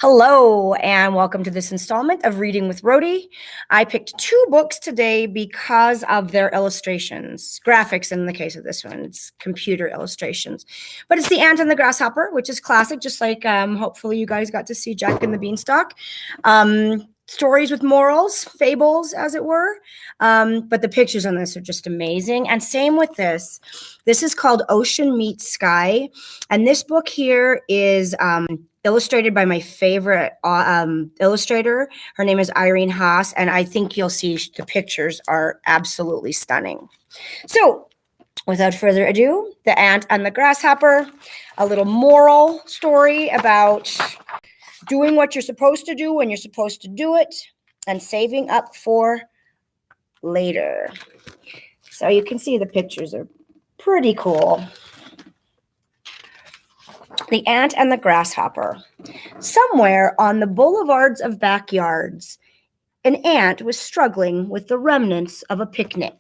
Hello, and welcome to this installment of Reading with Rohde. I picked two books today because of their illustrations, graphics in the case of this one. It's computer illustrations. But it's The Ant and the Grasshopper, which is classic, just like hopefully you guys got to see Jack and the Beanstalk. Stories with morals, fables, as it were. But the pictures on this are just amazing. And same with this. This is called Ocean Meets Sky. And this book here is illustrated by my favorite illustrator. Her name is Irene Haas, and I think you'll see the pictures are absolutely stunning. So without further ado, The Ant and the Grasshopper, a little moral story about doing what you're supposed to do when you're supposed to do it and saving up for later. So you can see the pictures are pretty cool. The Ant and the Grasshopper. Somewhere on the boulevards of backyards, an ant was struggling with the remnants of a picnic.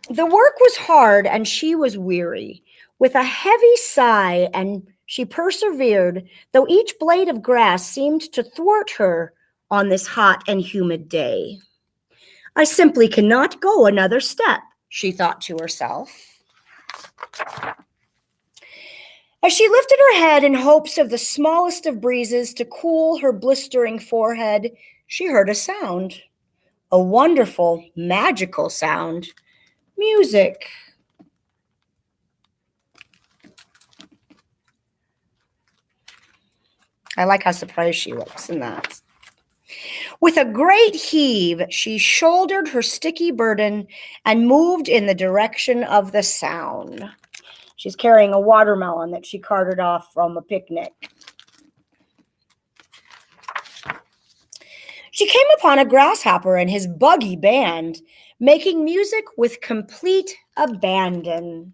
The work was hard and she was weary. With a heavy sigh, and she persevered, though each blade of grass seemed to thwart her on this hot and humid day. I simply cannot go another step, she thought to herself. As she lifted her head in hopes of the smallest of breezes to cool her blistering forehead, she heard a sound. A wonderful, magical sound. Music. I like how surprised she looks in that. With a great heave, she shouldered her sticky burden and moved in the direction of the sound. She's carrying a watermelon that she carted off from a picnic. She came upon a grasshopper and his buggy band, making music with complete abandon.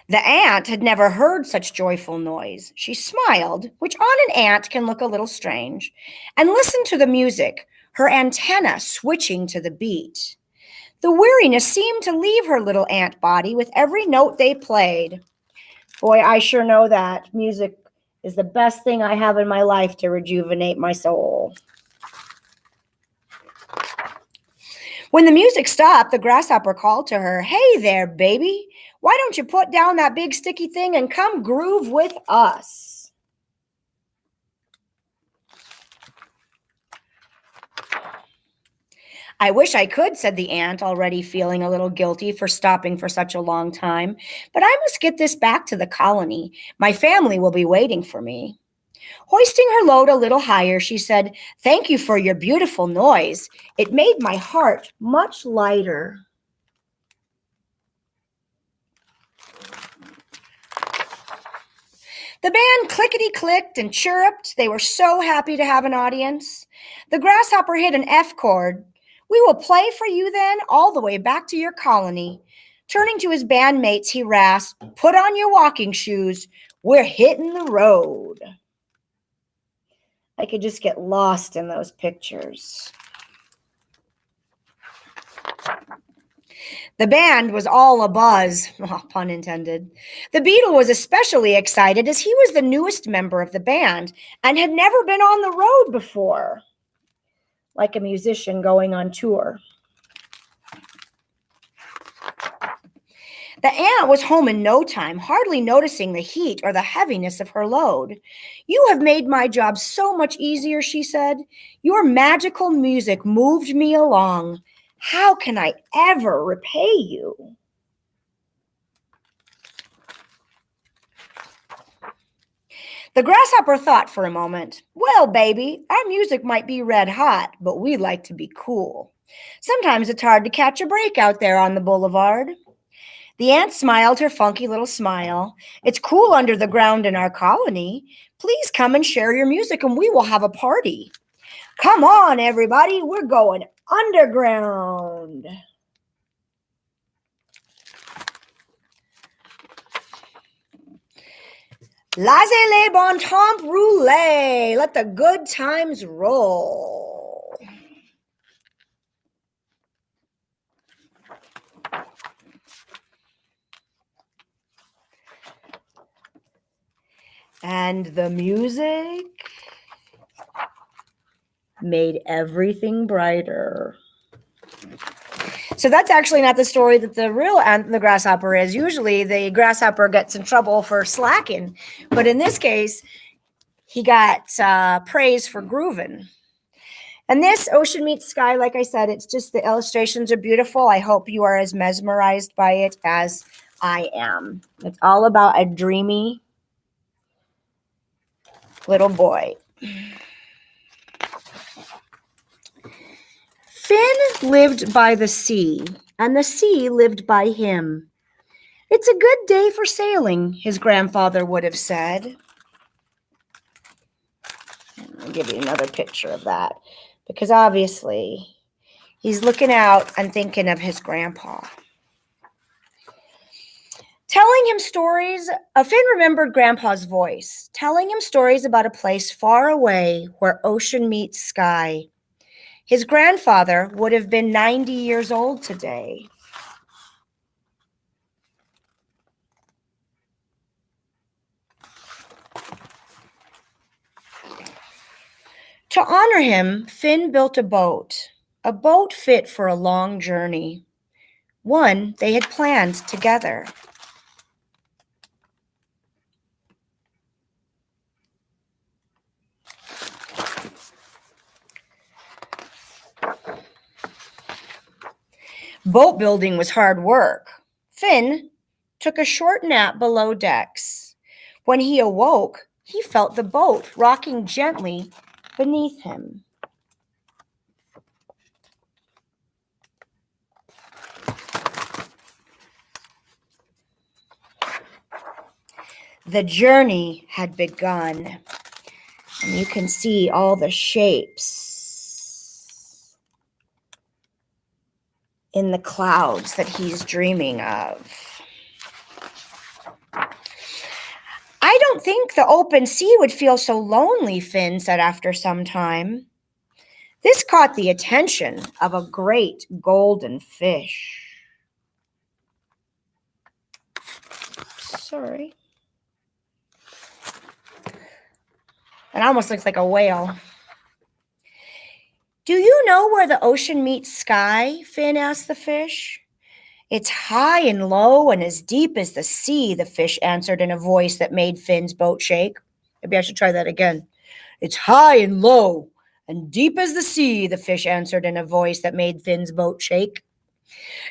The ant had never heard such joyful noise. She smiled, which on an ant can look a little strange, and listened to the music, her antenna switching to the beat. The weariness seemed to leave her little ant body with every note they played. Boy, I sure know that. Music is the best thing I have in my life to rejuvenate my soul. When the music stopped, the grasshopper called to her, "Hey there, baby. Why don't you put down that big sticky thing and come groove with us?" "I wish I could," said the ant, already feeling a little guilty for stopping for such a long time. "But I must get this back to the colony. My family will be waiting for me." Hoisting her load a little higher, she said, "Thank you for your beautiful noise. It made my heart much lighter." The band clickety-clicked and chirruped. They were so happy to have an audience. The grasshopper hit an F chord. "We will play for you then all the way back to your colony." Turning to his bandmates, he rasped, "Put on your walking shoes. We're hitting the road." I could just get lost in those pictures. The band was all abuzz, pun intended. The beetle was especially excited as he was the newest member of the band and had never been on the road before, like a musician going on tour. The ant was home in no time, hardly noticing the heat or the heaviness of her load. "You have made my job so much easier," she said. "Your magical music moved me along. How can I ever repay you?" The grasshopper thought for a moment. "Well, baby, our music might be red hot, but we like to be cool. Sometimes it's hard to catch a break out there on the boulevard." The ant smiled her funky little smile. "It's cool under the ground in our colony. Please come and share your music and we will have a party. Come on, everybody, we're going underground." Laissez les bon temps rouler. Let the good times roll. And the music made everything brighter. So that's actually not the story that the real the grasshopper is. Usually the grasshopper gets in trouble for slacking. But in this case, he got praise for grooving. And this Ocean Meets Sky, like I said, it's just the illustrations are beautiful. I hope you are as mesmerized by it as I am. It's all about a dreamy little boy. Finn lived by the sea, and the sea lived by him. It's a good day for sailing, his grandfather would have said. I'll give you another picture of that, because obviously he's looking out and thinking of his grandpa. Telling him stories, Finn remembered Grandpa's voice, telling him stories about a place far away where ocean meets sky. His grandfather would have been 90 years old today. To honor him, Finn built a boat fit for a long journey, one they had planned together. Boat building was hard work. Finn took a short nap below decks. When he awoke, he felt the boat rocking gently beneath him. The journey had begun, and you can see all the shapes in the clouds that he's dreaming of. I don't think the open sea would feel so lonely, Finn said after some time. This caught the attention of a great golden fish. Sorry. It almost looks like a whale. Do you know where the ocean meets sky? Finn asked the fish. It's high and low and as deep as the sea, the fish answered in a voice that made Finn's boat shake. Maybe I should try that again. It's high and low and deep as the sea, the fish answered in a voice that made Finn's boat shake.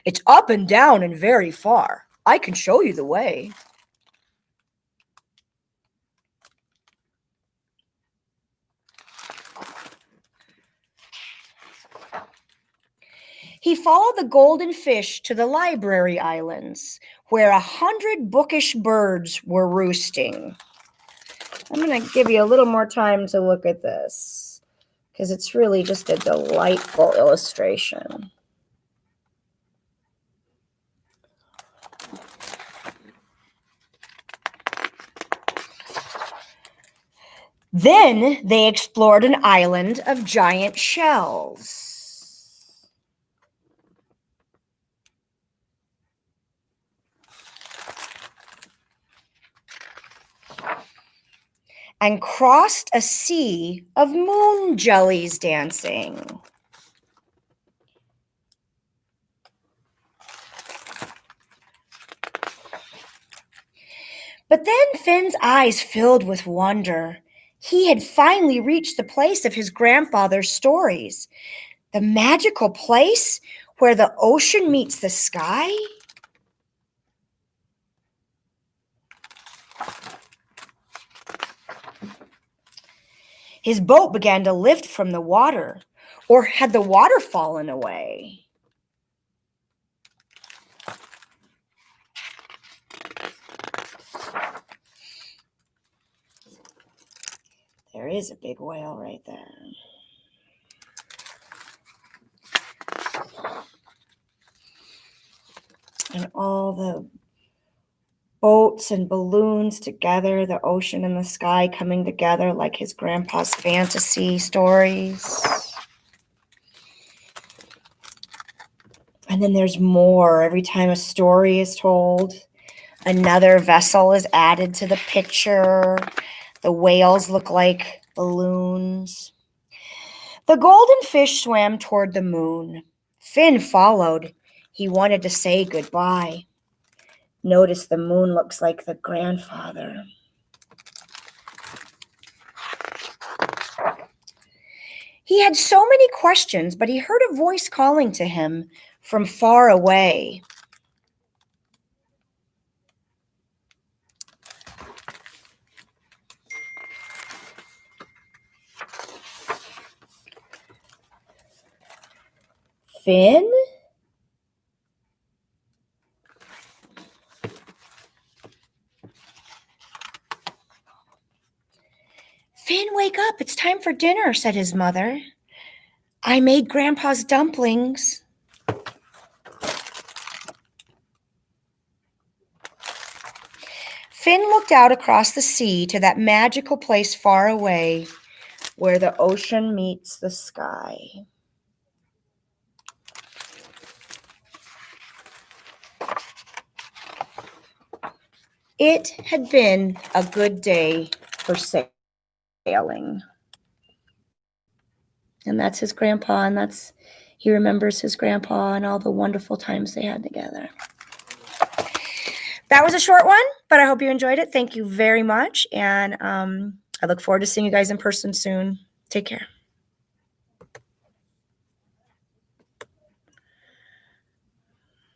It's up and down and very far. I can show you the way. He followed the golden fish to the Library Islands, where 100 bookish birds were roosting. I'm going to give you a little more time to look at this, because it's really just a delightful illustration. Then they explored an island of giant shells. And crossed a sea of moon jellies dancing. But then Finn's eyes filled with wonder. He had finally reached the place of his grandfather's stories, the magical place where the ocean meets the sky. His boat began to lift from the water, or had the water fallen away? There is a big whale right there. And all the boats and balloons together, the ocean and the sky coming together like his grandpa's fantasy stories. And then there's more. Every time a story is told, another vessel is added to the picture. The whales look like balloons. The golden fish swam toward the moon. Finn followed. He wanted to say goodbye. Notice the moon looks like the grandfather. He had so many questions, but he heard a voice calling to him from far away. Finn? Finn, wake up. It's time for dinner, said his mother. I made Grandpa's dumplings. Finn looked out across the sea to that magical place far away where the ocean meets the sky. It had been a good day for sailing. And that's his grandpa, and he remembers his grandpa and all the wonderful times they had together. That was a short one, but I hope you enjoyed it. Thank you very much. And I look forward to seeing you guys in person soon. Take care.